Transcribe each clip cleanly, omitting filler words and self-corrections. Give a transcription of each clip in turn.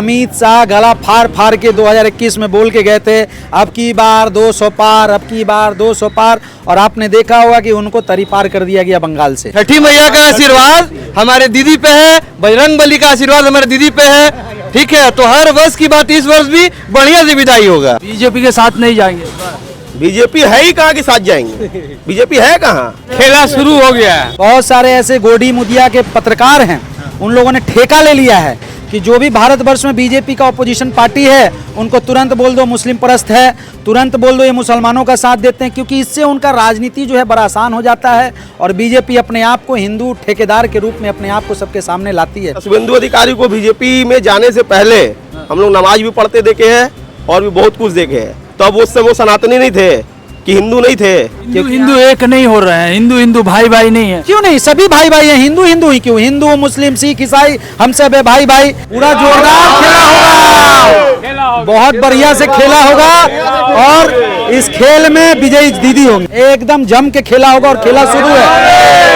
अमित शाह गला फाड़ फाड़ के 2021 में बोल के गए थे अब की बार 200 पार, अब की बार 200 पार, और आपने देखा होगा कि उनको तरी पार कर दिया गया बंगाल से। छठी मैया का आशीर्वाद हमारे दीदी पे है, बजरंग बली का आशीर्वाद हमारे दीदी पे है, ठीक है। तो हर वर्ष की बात इस वर्ष भी बढ़िया से विदाई होगा। बीजेपी के साथ नहीं जाएंगे। बीजेपी है ही कहाँ के साथ जाएंगे, बीजेपी है कहाँ। खेला शुरू हो गया है। बहुत सारे ऐसे गोडी मुदिया के पत्रकार हैं, उन लोगों ने ठेका ले लिया है कि जो भी भारतवर्ष में बीजेपी का ऑपोजिशन पार्टी है उनको तुरंत बोल दो मुस्लिम परस्त है, तुरंत बोल दो ये मुसलमानों का साथ देते हैं, क्योंकि इससे उनका राजनीति जो है बड़ा आसान हो जाता है और बीजेपी अपने आप को हिंदू ठेकेदार के रूप में अपने आप को सबके सामने लाती है। शुभेंदु अधिकारी को बीजेपी में जाने से पहले हम लोग नमाज भी पढ़ते देखे हैं और भी बहुत कुछ देखे हैं। तब उस समय वो सनातनी नहीं थे कि हिंदू नहीं थे। हिंदू एक नहीं हो रहे हैं, हिंदू हिंदू भाई भाई नहीं है। क्यों नहीं, सभी भाई भाई हैं। हिंदू हिंदू ही क्यों, हिंदू मुस्लिम सिख ईसाई हम सब है भाई भाई। पूरा जोरदार खेला होगा, बहुत बढ़िया से खेला होगा और इस खेल में विजयी दीदी होंगे। एकदम जम के खेला होगा और खेला शुरू है,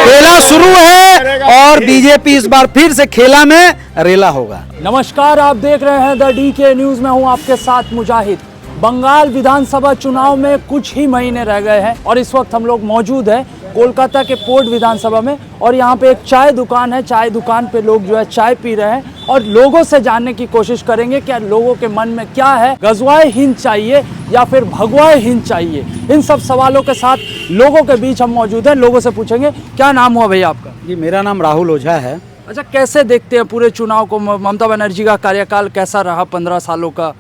खेला शुरू है और बीजेपी इस बार फिर से खेला में रेला होगा। नमस्कार, आप देख रहे हैं द DK न्यूज में हूं आपके साथ मुजाहिद। बंगाल विधानसभा चुनाव में कुछ ही महीने रह गए हैं और इस वक्त हम लोग मौजूद हैं कोलकाता के पोर्ट विधानसभा में और यहाँ पे एक चाय दुकान है। चाय दुकान पे लोग जो है चाय पी रहे हैं और लोगों से जानने की कोशिश करेंगे क्या लोगों के मन में क्या है, गजवाए हिंद चाहिए या फिर भगवाए हिंद चाहिए। इन सब सवालों के साथ लोगों के बीच हम मौजूद हैं, लोगों से पूछेंगे। क्या नाम हुआ भैया आपका? जी मेरा नाम राहुल ओझा है। अच्छा, कैसे देखते हैं पूरे चुनाव को? ममता बनर्जी का कार्यकाल कैसा रहा 15 सालों का?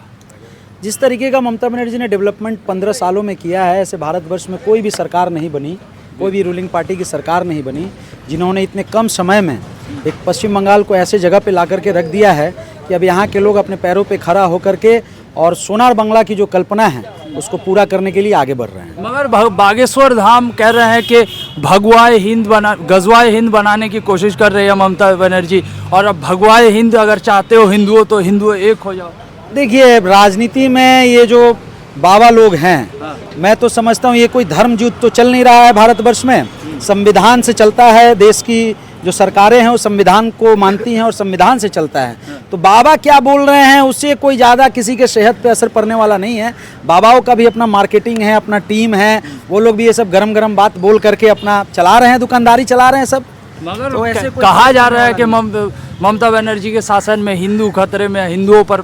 जिस तरीके का ममता बनर्जी ने डेवलपमेंट 15 सालों में किया है, ऐसे भारतवर्ष में कोई भी सरकार नहीं बनी, कोई भी रूलिंग पार्टी की सरकार नहीं बनी जिन्होंने इतने कम समय में एक पश्चिम बंगाल को ऐसे जगह पे ला करके रख दिया है कि अब यहाँ के लोग अपने पैरों पे खड़ा होकर के और सोनार बंगला की जो कल्पना है उसको पूरा करने के लिए आगे बढ़ रहे हैं। मगर बागेश्वर धाम कह रहे हैं कि भगवाए हिंद गजवाए हिंद बनाने की कोशिश कर रही है ममता बनर्जी, और अब भगवाए हिंद अगर चाहते हो हिंदुओं तो हिंदुओं एक हो जाओ। देखिए, राजनीति में ये जो बाबा लोग हैं, मैं तो समझता हूँ ये कोई धर्म युद्ध तो चल नहीं रहा है भारतवर्ष में। संविधान से चलता है, देश की जो सरकारें हैं वो संविधान को मानती हैं और संविधान से चलता है। तो बाबा क्या बोल रहे हैं उससे कोई ज़्यादा किसी के सेहत पे असर पड़ने वाला नहीं है। बाबाओं का भी अपना मार्केटिंग है, अपना टीम है, वो लोग भी ये सब गरम गरम बात बोल करके अपना चला रहे हैं, दुकानदारी चला रहे हैं सब। मगर तो ऐसे कहा जा रहा है कि ममता बनर्जी के शासन में हिंदू खतरे में, हिंदुओं पर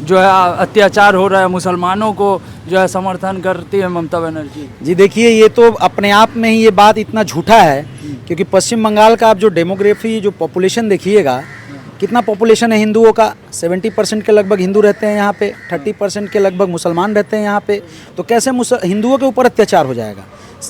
जो है अत्याचार हो रहा है, मुसलमानों को जो है समर्थन करती है ममता बनर्जी। जी देखिए, ये तो अपने आप में ही ये बात इतना झूठा है क्योंकि पश्चिम बंगाल का आप जो डेमोग्राफी जो पॉपुलेशन देखिएगा, कितना पॉपुलेशन है हिंदुओं का, 70% के लगभग हिंदू रहते हैं यहाँ पे, 30% के लगभग मुसलमान रहते हैं यहाँ पे। तो कैसे हिंदुओं के ऊपर अत्याचार हो जाएगा?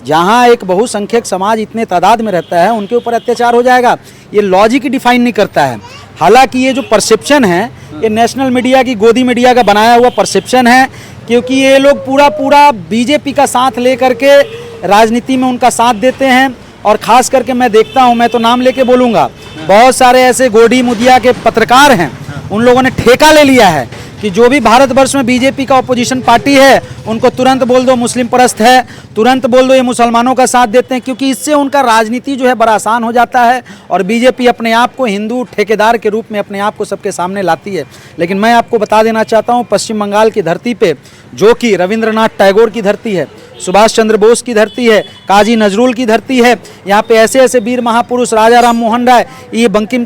जहाँ एक बहुसंख्यक समाज इतने तादाद में रहता है उनके ऊपर अत्याचार हो जाएगा, ये लॉजिक ही डिफाइन नहीं करता है। हालांकि ये जो परसेप्शन है ये नेशनल मीडिया की, गोदी मीडिया का बनाया हुआ परसेप्शन है, क्योंकि ये लोग पूरा बीजेपी का साथ लेकर के राजनीति में उनका साथ देते हैं। और ख़ास करके मैं देखता हूँ, मैं तो नाम लेके बोलूँगा, बहुत सारे ऐसे गोडी मुदिया के पत्रकार हैं, उन लोगों ने ठेका ले लिया है कि जो भी भारतवर्ष में बीजेपी का ऑपोजिशन पार्टी है उनको तुरंत बोल दो मुस्लिम परस्त है, तुरंत बोल दो ये मुसलमानों का साथ देते हैं, क्योंकि इससे उनका राजनीति जो है बड़ा आसान हो जाता है और बीजेपी अपने आप को हिंदू ठेकेदार के रूप में अपने आप को सबके सामने लाती है। लेकिन मैं आपको बता देना चाहता हूँ, पश्चिम बंगाल की धरती पे, जो कि रविंद्रनाथ टैगोर की धरती है, सुभाष चंद्र बोस की धरती है, काजी नजरुल की धरती है, यहाँ पे ऐसे ऐसे वीर महापुरुष, राजा राम मोहन राय, ये बंकिम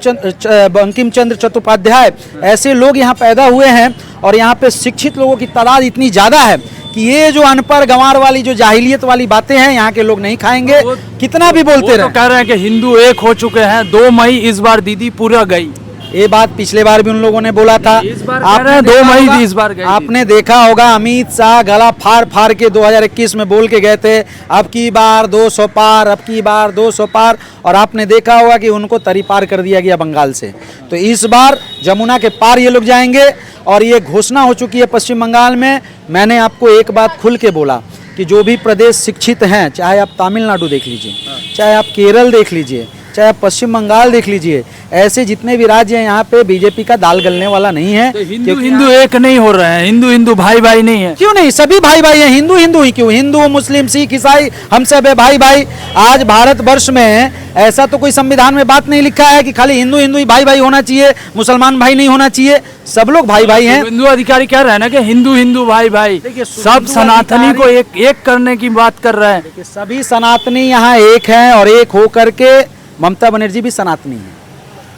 चंद्र चट्टोपाध्याय, ऐसे लोग यहाँ पैदा हुए हैं और यहाँ पे शिक्षित लोगों की तादाद इतनी ज़्यादा है कि ये जो अनपढ़ गंवार वाली जो जाहिलियत वाली बातें हैं यहाँ के लोग नहीं खाएंगे, कितना भी बोलते रहे। तो कह रहे हैं कि हिंदू एक हो चुके हैं, 2 मई इस बार दीदी पूरा गई। ये बात पिछले बार भी उन लोगों ने बोला था, इस बार आपने 2 मई थी, इस बार गई। आपने देखा होगा अमित शाह गला फाड़ फाड़ के 2021 में बोल के गए थे अब की बार 200 पार, अब की बार 200 पार, और आपने देखा होगा कि उनको तरी पार कर दिया गया बंगाल से। तो इस बार जमुना के पार ये लोग जाएंगे और ये घोषणा हो चुकी है पश्चिम बंगाल में। मैंने आपको एक बात खुल के बोला कि जो भी प्रदेश शिक्षित हैं, चाहे आप तमिलनाडु देख लीजिए, चाहे आप केरल देख लीजिए, चाहे आप पश्चिम बंगाल देख लीजिए, ऐसे जितने भी राज्य हैं यहाँ पे बीजेपी का दाल गलने वाला नहीं है। तो हिंदू क्योंकि हिंदू एक नहीं हो रहे हैं, हिंदू हिंदू भाई भाई नहीं है। क्यों नहीं, सभी भाई भाई हैं। हिंदू हिंदू ही क्यों, हिंदू मुस्लिम सिख ईसाई हम सब है भाई भाई। आज भारतवर्ष में ऐसा तो कोई संविधान में बात नहीं लिखा है कि खाली हिंदू हिंदू ही भाई भाई होना चाहिए, मुसलमान भाई नहीं होना चाहिए। सब लोग भाई भाई हैं। हिंदू अधिकारी कह रहे हैं ना कि हिंदू हिंदू भाई भाई, देखिए, सब हिंदू सनातनी को अधिकारी- एक करने की बात कर रहे हैं। कि सभी सनातनी यहाँ एक हैं और एक हो करके ममता बनर्जी भी सनातनी है।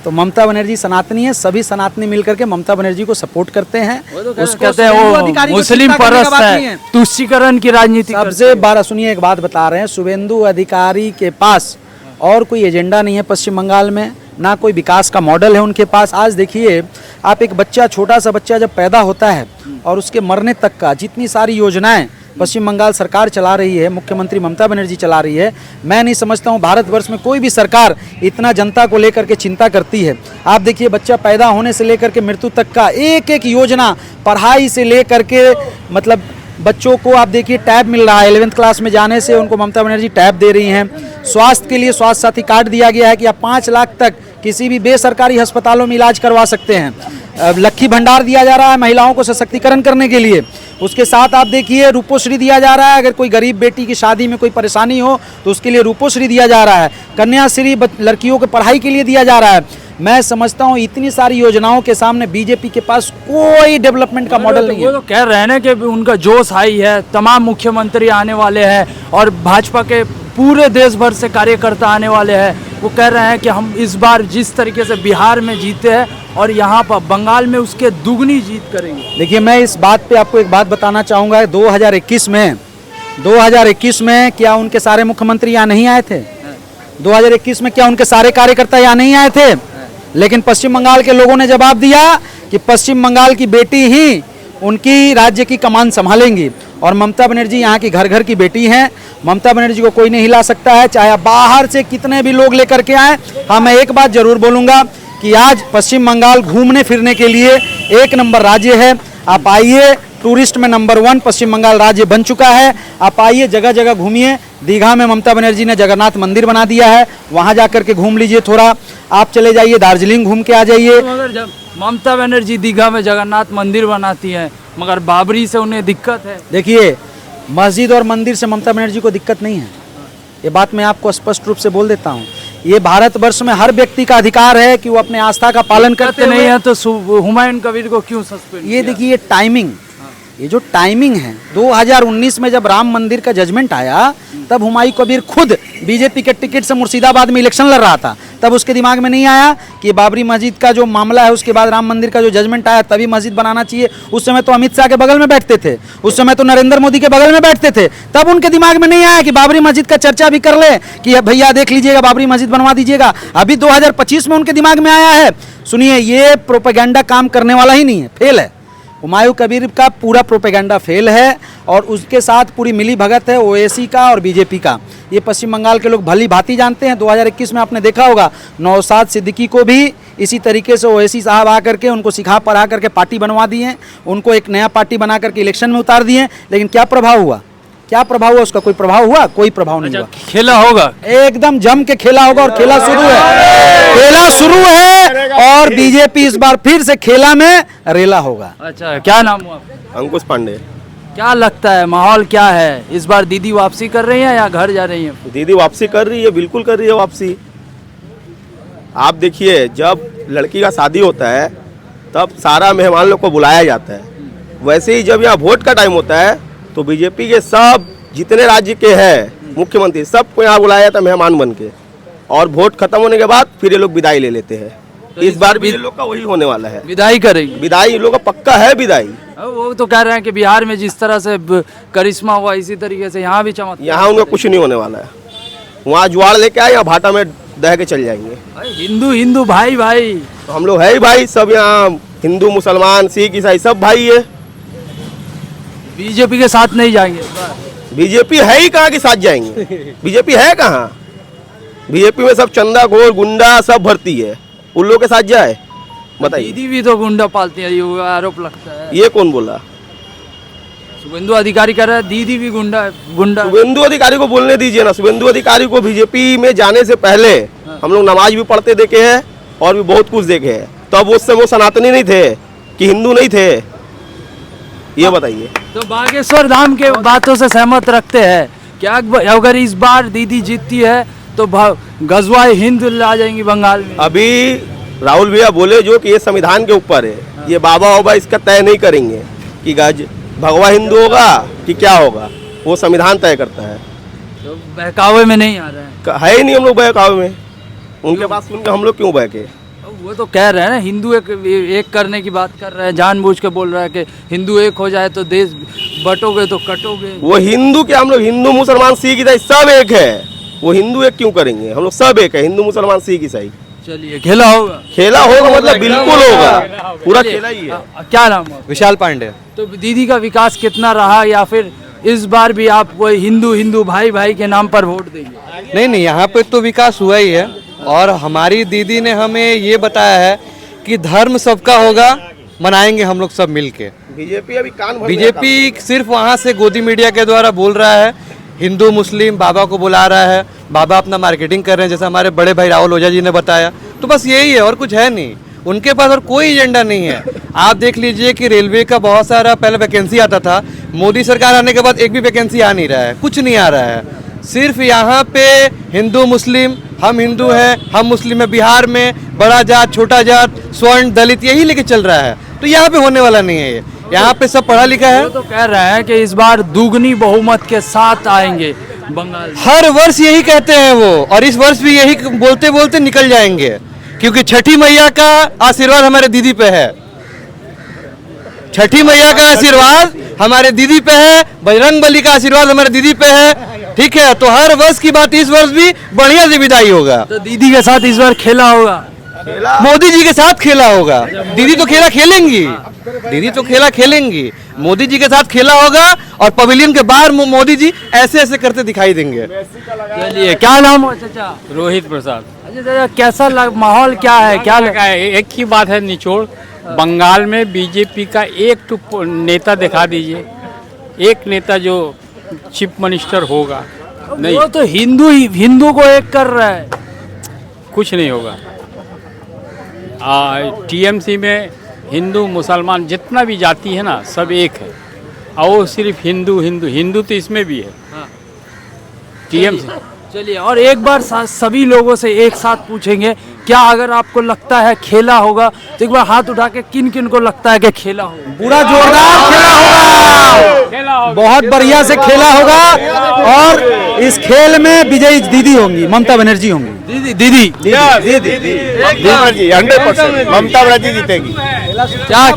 तो ममता बनर्जी सनातनी है, सभी सनातनी मिलकर के ममता बनर्जी को सपोर्ट करते हैं। उसको कहते हैं वो मुस्लिम परस्त है, तुष्टीकरण की राजनीति करते सबसे बड़ा सुनिए, एक बात बता रहे हैं, शुभेंदु अधिकारी के पास और कोई एजेंडा नहीं है पश्चिम बंगाल में, ना कोई विकास का मॉडल है उनके पास। आज देखिए आप, एक बच्चा, छोटा सा बच्चा जब पैदा होता है और उसके मरने तक का जितनी सारी योजनाएं पश्चिम बंगाल सरकार चला रही है, मुख्यमंत्री ममता बनर्जी चला रही है, मैं नहीं समझता हूँ भारतवर्ष में कोई भी सरकार इतना जनता को लेकर के चिंता करती है। आप देखिए बच्चा पैदा होने से लेकर के मृत्यु तक का एक एक योजना, पढ़ाई से लेकर के, मतलब बच्चों को आप देखिए टैब मिल रहा है, 11th क्लास में जाने से उनको ममता बनर्जी टैब दे रही हैं। स्वास्थ्य के लिए स्वास्थ्य साथी कार्ड दिया गया है कि आप 5 लाख तक किसी भी बेसरकारी अस्पतालों में इलाज करवा सकते हैं। लक्की भंडार दिया जा रहा है महिलाओं को सशक्तिकरण करने के लिए। उसके साथ आप देखिए रूपोश्री दिया जा रहा है, अगर कोई गरीब बेटी की शादी में कोई परेशानी हो तो उसके लिए रूपोश्री दिया जा रहा है। कन्याश्री लड़कियों के पढ़ाई के लिए दिया जा रहा है। मैं समझता हूँ इतनी सारी योजनाओं के सामने बीजेपी के पास कोई डेवलपमेंट का मॉडल नहीं वो है। तो कह रहे हैं ना कि उनका जोश हाई है, तमाम मुख्यमंत्री आने वाले हैं और भाजपा के पूरे देश भर से कार्यकर्ता आने वाले हैं। वो कह रहे हैं कि हम इस बार जिस तरीके से बिहार में जीते हैं और यहाँ पर बंगाल में उसके दुगनी जीत करेंगे। देखिए मैं इस बात पे आपको एक बात बताना चाहूँगा, 2021 में क्या उनके सारे मुख्यमंत्री यहाँ नहीं आए थे? 2021 में क्या उनके सारे कार्यकर्ता यहाँ नहीं आए थे? लेकिन पश्चिम बंगाल के लोगों ने जवाब दिया कि पश्चिम बंगाल की बेटी ही उनकी राज्य की कमान संभालेंगी। और ममता बनर्जी यहाँ की घर घर की बेटी हैं। ममता बनर्जी को कोई नहीं हिला सकता है, चाहे बाहर से कितने भी लोग लेकर के आए। हाँ, मैं एक बात जरूर बोलूँगा कि आज पश्चिम बंगाल घूमने फिरने के लिए एक नंबर राज्य है। आप आइए, टूरिस्ट में नंबर 1 पश्चिम बंगाल राज्य बन चुका है। आप आइए, जगह जगह घूमिए। दीघा में ममता बनर्जी ने जगन्नाथ मंदिर बना दिया है, वहाँ जा कर के घूम लीजिए थोड़ा। आप चले जाइए दार्जिलिंग घूम के आ जाइए। मगर जब ममता बनर्जी दीघा में जगन्नाथ मंदिर बनाती है, मगर बाबरी से उन्हें दिक्कत है। देखिए, मस्जिद और मंदिर से ममता बनर्जी को दिक्कत नहीं है, ये बात मैं आपको स्पष्ट रूप से बोल देता हूँ। ये भारतवर्ष में हर व्यक्ति का अधिकार है कि वो अपने आस्था का पालन करते नहीं हुए। है तो हुमायूं कबीर को क्यों सस्पेंड? ये देखिए टाइमिंग, ये जो टाइमिंग है, 2019 में जब राम मंदिर का जजमेंट आया तब हुमायूं कबीर खुद बीजेपी के टिकट से मुर्शिदाबाद में इलेक्शन लड़ रहा था। तब उसके दिमाग में नहीं आया कि बाबरी मस्जिद का जो मामला है, उसके बाद राम मंदिर का जो जजमेंट आया तभी मस्जिद बनाना चाहिए। उस समय तो अमित शाह के बगल में बैठते थे, उस समय तो नरेंद्र मोदी के बगल में बैठते थे। तब उनके दिमाग में नहीं आया कि बाबरी मस्जिद का चर्चा भी कर ले कि भैया देख लीजिएगा बाबरी मस्जिद बनवा दीजिएगा। अभी 2025 में उनके दिमाग में आया है। सुनिए, ये प्रोपेगेंडा काम करने वाला ही नहीं है, फेल है। हुमायूं कबीर का पूरा प्रोपेगेंडा फेल है और उसके साथ पूरी मिली भगत है ओवैसी का और बीजेपी का। ये पश्चिम बंगाल के लोग भली भांति जानते हैं। 2021 में आपने देखा होगा नौशाद सिद्दीकी को भी इसी तरीके से ओवैसी साहब आकर के उनको सिखा पढ़ा करके पार्टी बनवा दी है, उनको एक नया पार्टी बना करके इलेक्शन में उतार दिए। लेकिन क्या प्रभाव हुआ? क्या प्रभाव हुआ उसका? कोई प्रभाव हुआ? कोई प्रभाव नहीं हुआ। खेला होगा, एकदम जम के खेला होगा और खेला शुरू है, खेला शुरू है और बीजेपी इस बार फिर से खेला में रेला होगा। अच्छा, क्या नाम हुआ आपका? अंकुश पांडे। क्या लगता है माहौल क्या है इस बार? दीदी वापसी कर रही है या घर जा रही है? दीदी वापसी कर रही है, बिल्कुल कर रही है वापसी। आप देखिए, जब लड़की का शादी होता है तब सारा मेहमान लोग को बुलाया जाता है। वैसे ही जब यहाँ वोट का टाइम होता है तो बीजेपी के सब जितने राज्य के हैं मुख्यमंत्री सबको यहाँ बुलाया जाता है मेहमान बन के, और वोट खत्म होने के बाद फिर ये लोग विदाई ले लेते हैं। तो इस बार भी ये लोग का वही होने वाला है, विदाई करेंगे। विदाई इन लोग का पक्का है विदाई। वो तो कह रहे हैं कि बिहार में जिस तरह से करिश्मा हुआ इसी तरीके से यहाँ भी चमत्कार। यहाँ उनका कुछ नहीं होने वाला है। वहाँ जुआड़ लेके आए, यहाँ भाटा में दह के चल जाएंगे। हिंदू हिंदू भाई भाई, तो हम लोग है ही भाई, सब यहाँ हिंदू मुसलमान सिख ईसाई सब भाई है। बीजेपी के साथ नहीं जाएंगे। बीजेपी है ही कहाँ के साथ जाएंगे? बीजेपी है कहाँ? बीजेपी में सब चंदा घोर गुंडा सब भर्ती है, उन लोगों के साथ जाए बताइए। दीदी भी तो गुंडा पालती है, ये आरोप लगता है। ये कौन बोला? शुभेंदु अधिकारी कह रहा है दीदी भी गुंडा गुंडा। शुभेंदु अधिकारी को बोलने दीजिए ना। शुभेंदु अधिकारी को बीजेपी में जाने से पहले हम लोग नमाज भी पढ़ते देखे हैं और भी बहुत कुछ देखे हैं। तब उस समय वो सनातनी नहीं थे कि हिंदू नहीं थे, ये बताइए। तो बागेश्वर धाम के बातों से सहमत रखते हैं क्या? अगर इस बार दीदी जीतती है तो गजवाए हिंद ला जाएंगी बंगाल में? अभी राहुल भैया बोले जो कि ये संविधान के ऊपर है, ये बाबा वाबा इसका तय नहीं करेंगे कि भगवा हिंदू होगा कि क्या होगा, वो संविधान तय करता है। तो बहकावे में नहीं आ रहे हैं? है ही नहीं हम लोग बहकावे में, उनके पास सुनकर हम लोग क्यों बहके? वो तो कह रहे हैं ना, हिंदू एक करने की बात कर रहे हैं, जानबूझ के बोल रहा है कि हिंदू एक हो जाए तो देश बटोगे तो कटोगे। वो हिंदू क्या, हम लोग हिंदू मुसलमान सिख ईसाई सब एक है, वो हिंदू एक क्यों करेंगे? हम लोग सब एक है, हिंदू मुसलमान सिख ईसाई। चलिए, खेला होगा? खेला होगा मतलब बिल्कुल होगा, पूरा खेला ही है। क्या नाम है? विशाल पांडे। तो दीदी का विकास कितना रहा, या फिर इस बार भी आप वो हिंदू भाई भाई के नाम पर वोट देंगे? नहीं, यहाँ पे तो विकास हुआ ही है, और हमारी दीदी ने हमें ये बताया है कि धर्म सबका होगा, मनाएंगे हम लोग सब मिलके। बीजेपी अभी कान भर बीजेपी सिर्फ वहाँ से गोदी मीडिया के द्वारा बोल रहा है, हिंदू मुस्लिम बाबा को बुला रहा है, बाबा अपना मार्केटिंग कर रहे हैं, जैसे हमारे बड़े भाई राहुल ओझा जी ने बताया। तो बस यही है और कुछ है नहीं, उनके पास और कोई एजेंडा नहीं है। आप देख लीजिए कि रेलवे का बहुत सारा पहले वैकेंसी आता था, मोदी सरकार आने के बाद एक भी वैकेंसी आ नहीं रहा है, कुछ नहीं आ रहा है। सिर्फ यहाँ पे हिंदू मुस्लिम, हम हिंदू हैं, हम मुस्लिम हैं, बिहार में बड़ा जात छोटा जात स्वर्ण दलित यही लेके चल रहा है। तो यहाँ पे होने वाला नहीं है, ये यहाँ पे सब पढ़ा लिखा है। वो तो कह रहे हैं कि इस बार दुगनी बहुमत के साथ आएंगे बंगाल में। हर वर्ष यही कहते हैं वो, और इस वर्ष भी यही बोलते बोलते निकल जाएंगे, क्योंकि छठी मैया का आशीर्वाद हमारे दीदी पे है। छठी मैया का आशीर्वाद हमारे दीदी पे है, बजरंग बली का आशीर्वाद हमारे दीदी पे है, ठीक है। तो हर वर्ष की बात इस वर्ष भी बढ़िया से विदाई होगा। तो दीदी के साथ इस बार खेला होगा? मोदी जी के साथ खेला होगा। दीदी तो खेला खेलेंगी, दीदी तो खेला खेलेंगी, मोदी जी के साथ खेला होगा, और पवेलियन के बाहर मोदी जी ऐसे ऐसे करते दिखाई देंगे। चलिए, क्या नाम हो चाचा? रोहित प्रसाद। अच्छा चाचा, कैसा माहौल क्या है, क्या लगा? एक ही बात है निचोड़, बंगाल में बीजेपी का एक तो नेता दिखा दीजिए, एक नेता जो चीफ मिनिस्टर होगा। नहीं, वो तो हिंदू को एक कर रहा है। कुछ नहीं होगा। टीएमसी में हिंदू मुसलमान जितना भी जाति है ना, सब एक है, और वो सिर्फ हिंदू तो इसमें भी है। टीएमसी। चलिए, और एक बार सभी लोगों से एक साथ पूछेंगे, क्या अगर आपको लगता है खेला होगा तो एक बार हाथ उठा के किन किन को लगता है कि खेला होगा? पूरा जोरदार खेला होगा, बहुत बढ़िया से खेला होगा, और इस खेल में विजयी दीदी होंगी, ममता बनर्जी होंगी। दीदी 100% ममता बनर्जी जीतेगी। क्या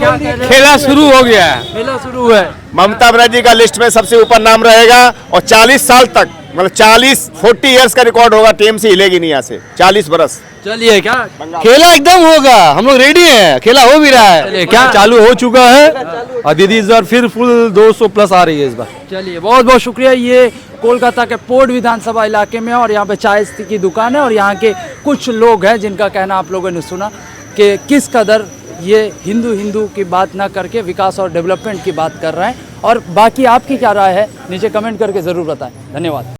खेला शुरू हो गया है। खेला शुरू है। ममता बनर्जी का लिस्ट में सबसे ऊपर नाम रहेगा, और 40 साल तक, मतलब 40 इयर्स का रिकॉर्ड होगा, टीएमसी हिलेगी नहीं यहाँ से 40 बरस। चलिए, क्या खेला एकदम होगा, हम लोग रेडी हैं, खेला हो भी रहा है। चलिए, क्या चालू हो चुका है, और दीदी इस बार फिर फुल 200 प्लस आ रही है इस बार। चलिए, बहुत बहुत शुक्रिया। ये कोलकाता के पोर्ट विधानसभा इलाके में, और यहाँ पे चाय की दुकान है, और यहाँ के कुछ लोग हैं जिनका कहना आप लोगों ने सुना कि किस कदर ये हिंदू की बात ना करके विकास और डेवलपमेंट की बात कर रहे हैं। और बाकी आपकी क्या राय है नीचे कमेंट करके ज़रूर बताएं। धन्यवाद।